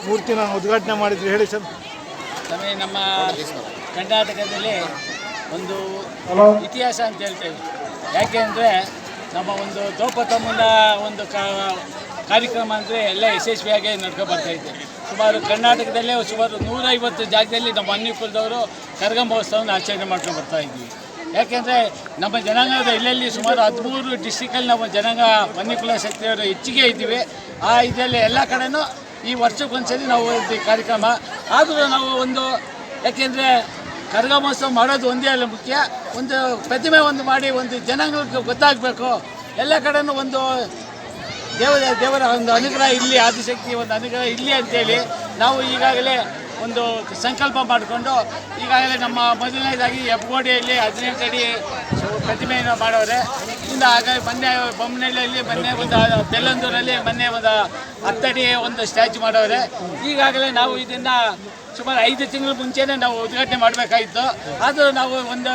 ಮೂರ್ತಿನ ಉದ್ಘಾಟನೆ ಮಾಡಿದ್ರಿ, ಹೇಳಿ ಸರ್. ನಮ್ಮ ಕರ್ನಾಟಕದಲ್ಲಿ ಒಂದು ಇತಿಹಾಸ ಅಂತ ಹೇಳ್ತೇವೆ. ಯಾಕೆ ಅಂದರೆ ನಮ್ಮ ಒಂದು ದ್ರೌಪದಮ್ಮನ ಒಂದು ಕಾರ್ಯಕ್ರಮ ಅಂದರೆ ಎಲ್ಲ ಯಶಸ್ವಿಯಾಗಿ ನಡ್ಕೊಂಡು ಬರ್ತಾಯಿದೆ. ಸುಮಾರು ಕರ್ನಾಟಕದಲ್ಲೇ ಸುಮಾರು 150 ಜಾಗದಲ್ಲಿ ನಮ್ಮ ಅನ್ನಿಕುಲದವರು ಕರಗ ಮಹೋತ್ಸವವನ್ನು ಆಚರಣೆ ಮಾಡ್ಕೊಂಡು ಬರ್ತಾಯಿದ್ವಿ. ಯಾಕೆಂದರೆ ನಮ್ಮ ಜನಾಂಗದ ಇಲ್ಲೆಲ್ಲಿ ಸುಮಾರು 13 ಡಿಸ್ಟಿಕಲ್ಲಿ ನಮ್ಮ ಜನಾಂಗ ಅನ್ನಿಕುಲ ಶಕ್ತಿಯವರು ಹೆಚ್ಚಿಗೆ ಇದ್ದೀವಿ. ಆ ಇದರಲ್ಲಿ ಎಲ್ಲ ಕಡೆಯೂ ಈ ವರ್ಷಕ್ಕೊಂದ್ಸರಿ ನಾವು ಕಾರ್ಯಕ್ರಮ ಆದರೂ ನಾವು ಒಂದು ಯಾಕೆಂದರೆ ಕರಗ ಮಹೋತ್ಸವ ಮಾಡೋದು ಒಂದೇ ಅಲ್ಲ ಮುಖ್ಯ, ಒಂದು ಪ್ರತಿಮೆ ಒಂದು ಮಾಡಿ ಒಂದು ಜನಾಂಗಕ್ಕೆ ಗೊತ್ತಾಗಬೇಕು. ಎಲ್ಲ ಕಡೆಯೂ ಒಂದು ದೇವರ ಒಂದು ಅನುಗ್ರಹ ಇರಲಿ, ಆದಿಶಕ್ತಿ ಒಂದು ಅನುಗ್ರಹ ಇರಲಿ ಅಂತೇಳಿ ನಾವು ಈಗಾಗಲೇ ಒಂದು ಸಂಕಲ್ಪ ಮಾಡಿಕೊಂಡು ಈಗಾಗಲೇ ನಮ್ಮ ಮೊದಲನೇದಾಗಿ ಹೆಬ್ಬಗೋಡಿಯಲ್ಲಿ 18 ಅಡಿ ಪ್ರತಿಮೆಯನ್ನು ಮಾಡವ್ರೆ. ಇನ್ನು ಹಾಗಾಗಿ ಮೊನ್ನೆ ಬೊಮ್ಮನಹಳ್ಳಿಯಲ್ಲಿ ಮೊನ್ನೆ ಒಂದು ಬೆಲ್ಲಂದೂರಲ್ಲಿ ಮೊನ್ನೆ ಒಂದು 10 ಅಡಿ ಒಂದು ಸ್ಟ್ಯಾಚು ಮಾಡವ್ರೆ. ಈಗಾಗಲೇ ನಾವು ಇದನ್ನು ಸುಮಾರು 5 ತಿಂಗಳ ಮುಂಚೆನೇ ನಾವು ಉದ್ಘಾಟನೆ ಮಾಡಬೇಕಾಗಿತ್ತು. ಆದರೂ ನಾವು ಒಂದು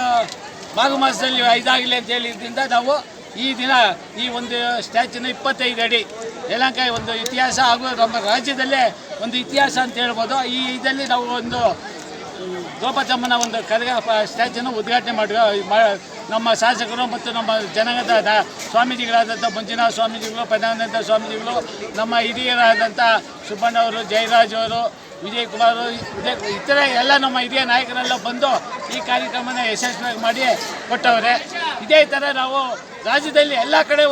ಮಾಘ ಮಾಸದಲ್ಲಿ 5 ಆಗಲಿ ಅಂತ ಹೇಳಿದ್ರಿಂದ ನಾವು ಈ ದಿನ ಈ ಒಂದು ಸ್ಟ್ಯಾಚ್ಯೂನ 25 ಅಡಿ ಯಲಹಂಕ ಒಂದು ಇತಿಹಾಸ ಹಾಗೂ ನಮ್ಮ ರಾಜ್ಯದಲ್ಲೇ ಒಂದು ಇತಿಹಾಸ ಅಂತ ಹೇಳ್ಬೋದು. ಈ ಇದರಲ್ಲಿ ನಾವು ಒಂದು ದ್ರೌಪದಮ್ಮನ ಒಂದು ಕರಗ ಸ್ಟ್ಯಾಚ್ಯೂನ ಉದ್ಘಾಟನೆ ನಮ್ಮ ಶಾಸಕರು ಮತ್ತು ನಮ್ಮ ಜನಾಂಗದ ಸ್ವಾಮೀಜಿಗಳಾದಂಥ ಮಂಜುನಾಥ ಸ್ವಾಮೀಜಿಗಳು, ಪದಾನಂದ ಸ್ವಾಮೀಜಿಗಳು, ನಮ್ಮ ಹಿರಿಯರಾದಂಥ ಸುಬ್ಬಣ್ಣವರು, ಜಯರಾಜ್ ಅವರು, ವಿಜಯ್ ಕುಮಾರ್, ಇತರೆ ಎಲ್ಲ ನಮ್ಮ ಹಿರಿಯ ನಾಯಕರೆಲ್ಲ ಬಂದು ಈ ಕಾರ್ಯಕ್ರಮನ ಯಶಸ್ವಿಯಾಗಿ ಮಾಡಿ ಕೊಟ್ಟವ್ರೆ. ಇದೇ ಥರ ನಾವು ರಾಜ್ಯದಲ್ಲಿ ಎಲ್ಲ ಕಡೆ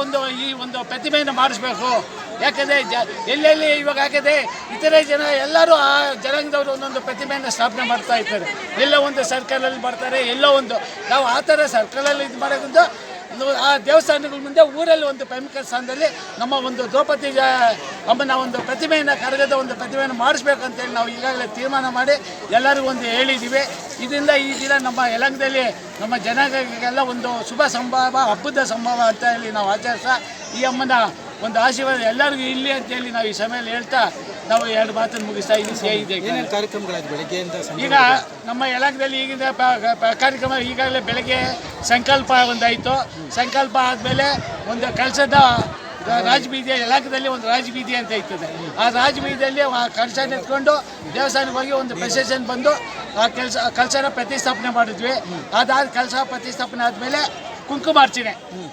ಈ ಒಂದು ಪ್ರತಿಮೆಯನ್ನು ಮಾಡಿಸ್ಬೇಕು. ಯಾಕಂದರೆ ಎಲ್ಲೆಲ್ಲಿ ಇವಾಗ ಹಾಕಿದೆ ಇತರೆ ಜನ ಎಲ್ಲರೂ ಆ ಜನಾಂಗದವರು ಒಂದೊಂದು ಪ್ರತಿಮೆಯನ್ನು ಸ್ಥಾಪನೆ ಮಾಡ್ತಾ ಇರ್ತಾರೆ. ಎಲ್ಲೋ ಒಂದು ಸರ್ಕಲಲ್ಲಿ ಬರ್ತಾರೆ, ಎಲ್ಲೋ ಒಂದು ನಾವು ಆ ಥರ ಸರ್ಕಲಲ್ಲಿ ಇದು ಮಾಡೋದ್ರಿಂದ ಆ ದೇವಸ್ಥಾನಗಳ ಮುಂದೆ ಊರಲ್ಲಿ ಒಂದು ಪ್ರಮುಖ ಸ್ಥಾನದಲ್ಲಿ ನಮ್ಮ ಒಂದು ದ್ರೌಪದಿ ಅಮ್ಮನ ಒಂದು ಪ್ರತಿಮೆಯನ್ನು ಕರಗದ ಒಂದು ಪ್ರತಿಮೆಯನ್ನು ಮಾಡಿಸ್ಬೇಕು ಅಂತೇಳಿ ನಾವು ಈಗಾಗಲೇ ತೀರ್ಮಾನ ಮಾಡಿ ಎಲ್ಲರಿಗೂ ಒಂದು ಹೇಳಿದ್ದೀವಿ. ಇದರಿಂದ ಈ ದಿನ ನಮ್ಮ ಯಲಹಂಕದಲ್ಲಿ ನಮ್ಮ ಜನಾಂಗಗಳಿಗೆಲ್ಲ ಒಂದು ಶುಭ ಸಂಭವ, ಹಬ್ಬದ ಸಂಭವ ಅಂತ ಹೇಳಿ ನಾವು ಆಚರಿಸ್ತಾ ಈ ಅಮ್ಮನ ಒಂದು ಆಶೀರ್ವಾದ ಎಲ್ಲರಿಗೂ ಇಲ್ಲಿ ಅಂತೇಳಿ ನಾವು ಈ ಸಮಯದಲ್ಲಿ ಹೇಳ್ತಾ ನಾವು 2 ಮಾತನ್ನು ಮುಗಿಸ್ತಾ ಇದ್ದೀವಿ. ಕಾರ್ಯಕ್ರಮಗಳಾಯ್ತು ಬೆಳಗ್ಗೆಯಿಂದ ಈಗ ನಮ್ಮ ಯಲಹಂಕದಲ್ಲಿ ಈಗಿನ ಕಾರ್ಯಕ್ರಮ ಈಗಾಗಲೇ ಬೆಳಗ್ಗೆ ಸಂಕಲ್ಪ ಒಂದಾಯಿತು. ಸಂಕಲ್ಪ ಆದಮೇಲೆ ಒಂದು ಕಳಸದ ರಾಜಬೀದಿ, ಯಲಹಂಕದಲ್ಲಿ ಒಂದು ರಾಜಬೀದಿ ಅಂತ ಇರ್ತದೆ. ಆ ರಾಜಬೀದಿಯಲ್ಲಿ ಆ ಕಳಶ ಎತ್ಕೊಂಡು ದೇವಸ್ಥಾನಕ್ಕೆ ಹೋಗಿ ಒಂದು ಪ್ರೊಸೆಷನ್ ಬಂದು ಆ ಕಳಶನ ಪ್ರತಿಷ್ಠಾಪನೆ ಮಾಡಿದ್ವಿ. ಅದಾದ ಕಳಶ ಪ್ರತಿಷ್ಠಾಪನೆ ಆದಮೇಲೆ ಕುಂಕುಮಾರ್ಚನೆ